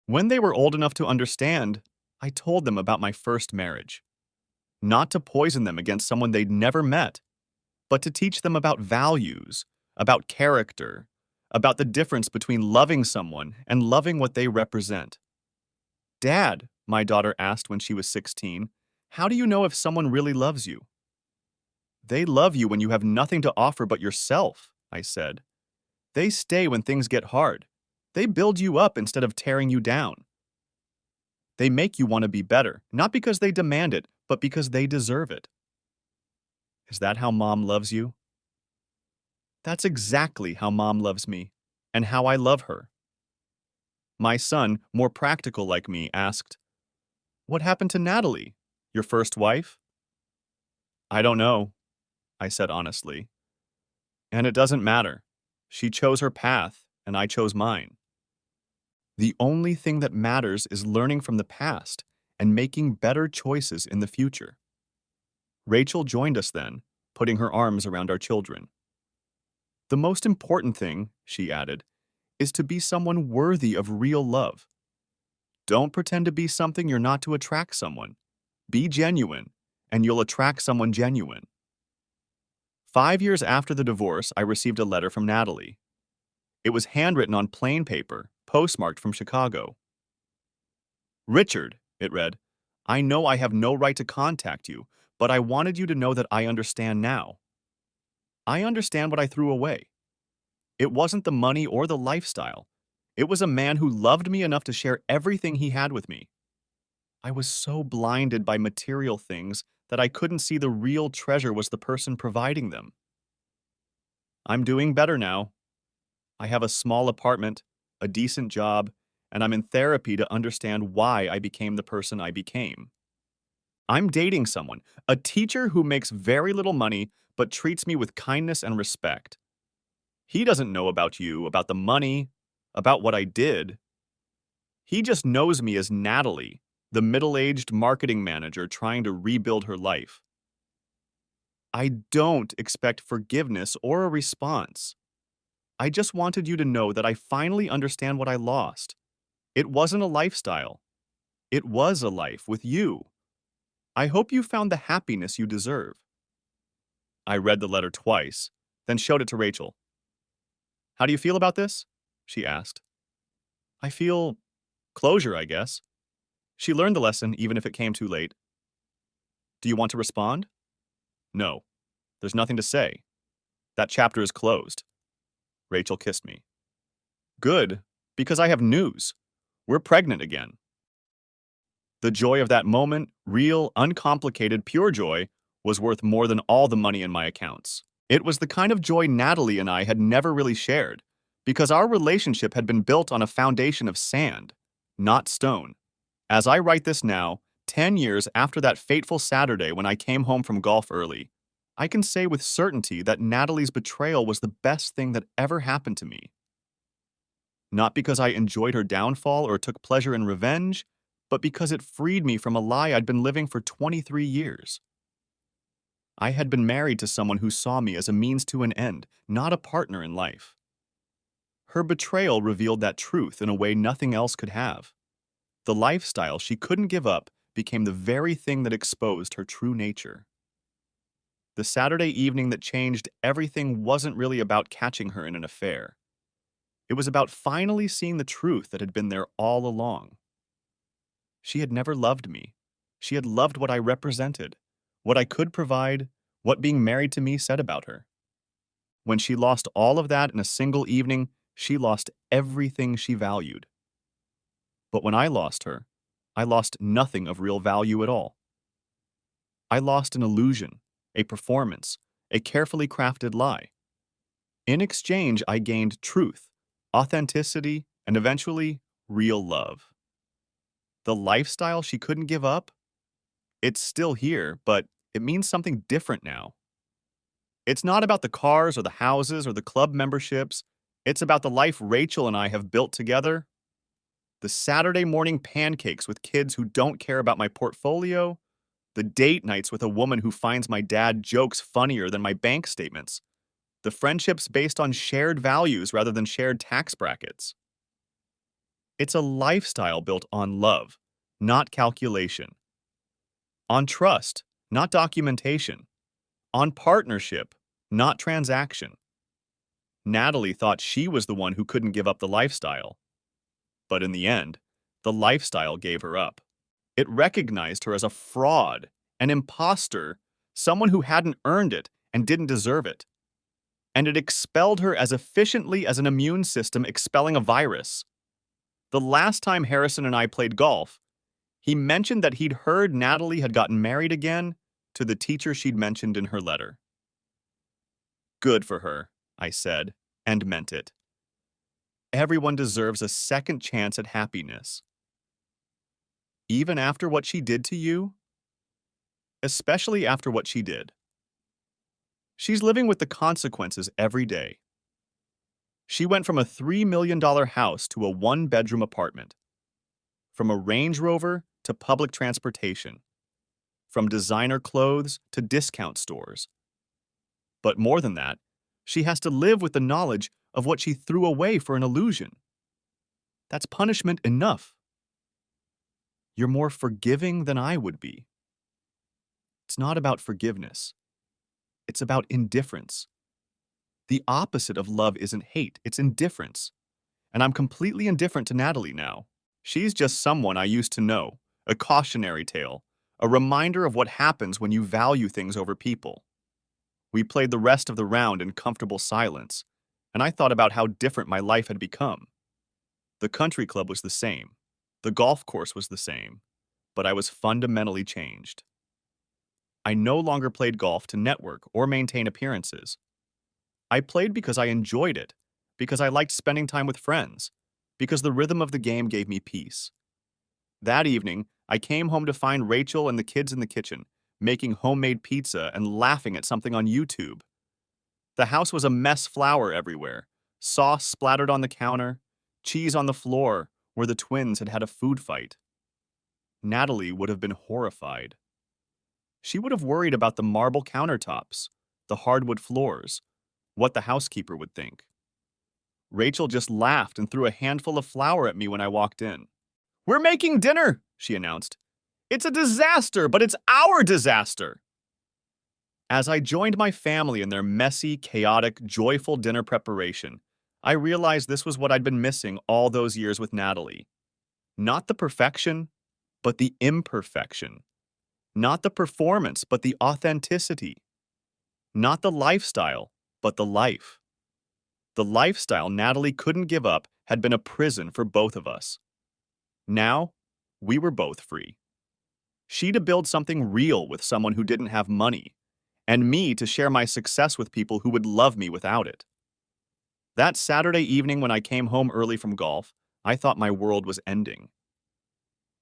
A: When they were old enough to understand, I told them about my first marriage. Not to poison them against someone they'd never met, but to teach them about values, about character, about the difference between loving someone and loving what they represent. Dad, my daughter asked when she was 16, how do you know if someone really loves you? They love you when you have nothing to offer but yourself, I said. They stay when things get hard. They build you up instead of tearing you down. They make you want to be better, not because they demand it, but because they deserve it. Is that how Mom loves you? That's exactly how Mom loves me, and how I love her. My son, more practical like me, asked, what happened to Natalie, your first wife? I don't know, I said honestly. And it doesn't matter. She chose her path, and I chose mine. The only thing that matters is learning from the past and making better choices in the future. Rachel joined us then, putting her arms around our children. The most important thing, she added, is to be someone worthy of real love. Don't pretend to be something you're not to attract someone. Be genuine, and you'll attract someone genuine. 5 years after the divorce, I received a letter from Natalie. It was handwritten on plain paper, postmarked from Chicago. Richard, it read, I know I have no right to contact you, but I wanted you to know that I understand now. I understand what I threw away. It wasn't the money or the lifestyle. It was a man who loved me enough to share everything he had with me. I was so blinded by material things that I couldn't see the real treasure was the person providing them. I'm doing better now. I have a small apartment, a decent job, and I'm in therapy to understand why I became the person I became. I'm dating someone, a teacher who makes very little money but treats me with kindness and respect. He doesn't know about you, about the money, about what I did. He just knows me as Natalie, the middle-aged marketing manager trying to rebuild her life. I don't expect forgiveness or a response. I just wanted you to know that I finally understand what I lost. It wasn't a lifestyle. It was a life with you. I hope you found the happiness you deserve. I read the letter twice, then showed it to Rachel. How do you feel about this? She asked. I feel closure, I guess. She learned the lesson even if it came too late. Do you want to respond? No. There's nothing to say. That chapter is closed. Rachel kissed me. Good, because I have news. We're pregnant again. The joy of that moment, real, uncomplicated, pure joy, was worth more than all the money in my accounts. It was the kind of joy Natalie and I had never really shared, because our relationship had been built on a foundation of sand, not stone. As I write this now, 10 years after that fateful Saturday when I came home from golf early, I can say with certainty that Natalie's betrayal was the best thing that ever happened to me. Not because I enjoyed her downfall or took pleasure in revenge, but because it freed me from a lie I'd been living for 23 years. I had been married to someone who saw me as a means to an end, not a partner in life. Her betrayal revealed that truth in a way nothing else could have. The lifestyle she couldn't give up became the very thing that exposed her true nature. The Saturday evening that changed everything wasn't really about catching her in an affair. It was about finally seeing the truth that had been there all along. She had never loved me. She had loved what I represented, what I could provide, what being married to me said about her. When she lost all of that in a single evening, she lost everything she valued. But when I lost her, I lost nothing of real value at all. I lost an illusion, a performance, a carefully crafted lie. In exchange, I gained truth, authenticity, and eventually, real love. The lifestyle she couldn't give up? It's still here, but it means something different now. It's not about the cars or the houses or the club memberships. It's about the life Rachel and I have built together. The Saturday morning pancakes with kids who don't care about my portfolio. The date nights with a woman who finds my dad jokes funnier than my bank statements. The friendships based on shared values rather than shared tax brackets. It's a lifestyle built on love, not calculation. On trust, not documentation. On partnership, not transaction. Natalie thought she was the one who couldn't give up the lifestyle. But in the end, the lifestyle gave her up. It recognized her as a fraud, an imposter, someone who hadn't earned it and didn't deserve it. And it expelled her as efficiently as an immune system expelling a virus. The last time Harrison and I played golf, he mentioned that he'd heard Natalie had gotten married again to the teacher she'd mentioned in her letter. Good for her, I said, and meant it. Everyone deserves a second chance at happiness. Even after what she did to you? Especially after what she did. She's living with the consequences every day. She went from a $3 million house to a one-bedroom apartment. From a Range Rover to public transportation. From designer clothes to discount stores. But more than that, she has to live with the knowledge of what she threw away for an illusion. That's punishment enough. You're more forgiving than I would be. It's not about forgiveness. It's about indifference. The opposite of love isn't hate, it's indifference. And I'm completely indifferent to Natalie now. She's just someone I used to know, a cautionary tale, a reminder of what happens when you value things over people. We played the rest of the round in comfortable silence, and I thought about how different my life had become. The country club was the same. The golf course was the same. but I was fundamentally changed. I no longer played golf to network or maintain appearances. I played because I enjoyed it, because I liked spending time with friends, because the rhythm of the game gave me peace. That evening, I came home to find Rachel and the kids in the kitchen, making homemade pizza and laughing at something on YouTube. The house was a mess, flour everywhere, sauce splattered on the counter, cheese on the floor where the twins had had a food fight. Natalie would have been horrified. She would have worried about the marble countertops, the hardwood floors, what the housekeeper would think. Rachel just laughed and threw a handful of flour at me when I walked in. "We're making dinner," she announced. "It's a disaster, but it's our disaster." As I joined my family in their messy, chaotic, joyful dinner preparation, I realized this was what I'd been missing all those years with Natalie. Not the perfection, but the imperfection. Not the performance, but the authenticity. Not the lifestyle, but the life. The lifestyle Natalie couldn't give up had been a prison for both of us. Now, we were both free. She to build something real with someone who didn't have money, and me to share my success with people who would love me without it. That Saturday evening when I came home early from golf, I thought my world was ending.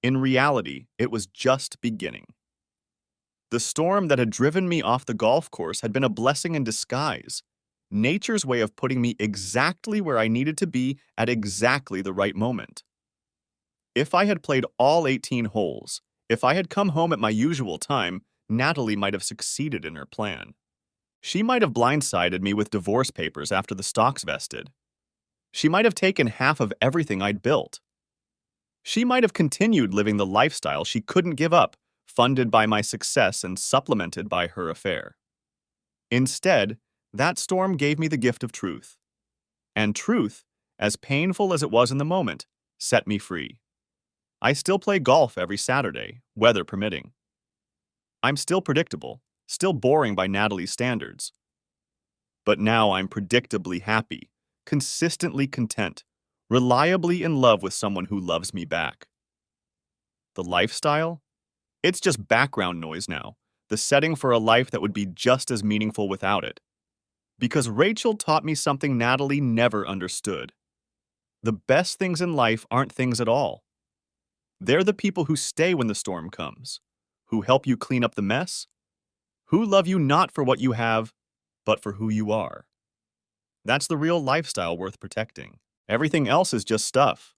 A: In reality, it was just beginning. The storm that had driven me off the golf course had been a blessing in disguise, nature's way of putting me exactly where I needed to be at exactly the right moment. If I had played all 18 holes, if I had come home at my usual time, Natalie might have succeeded in her plan. She might have blindsided me with divorce papers after the stocks vested. She might have taken half of everything I'd built. She might have continued living the lifestyle she couldn't give up, funded by my success and supplemented by her affair. Instead, that storm gave me the gift of truth. And truth, as painful as it was in the moment, set me free. I still play golf every Saturday, weather permitting. I'm still predictable, still boring by Natalie's standards. But now I'm predictably happy, consistently content, reliably in love with someone who loves me back. The lifestyle? It's just background noise now, the setting for a life that would be just as meaningful without it. Because Rachel taught me something Natalie never understood. The best things in life aren't things at all. They're the people who stay when the storm comes, who help you clean up the mess, who love you not for what you have, but for who you are. That's the real lifestyle worth protecting. Everything else is just stuff.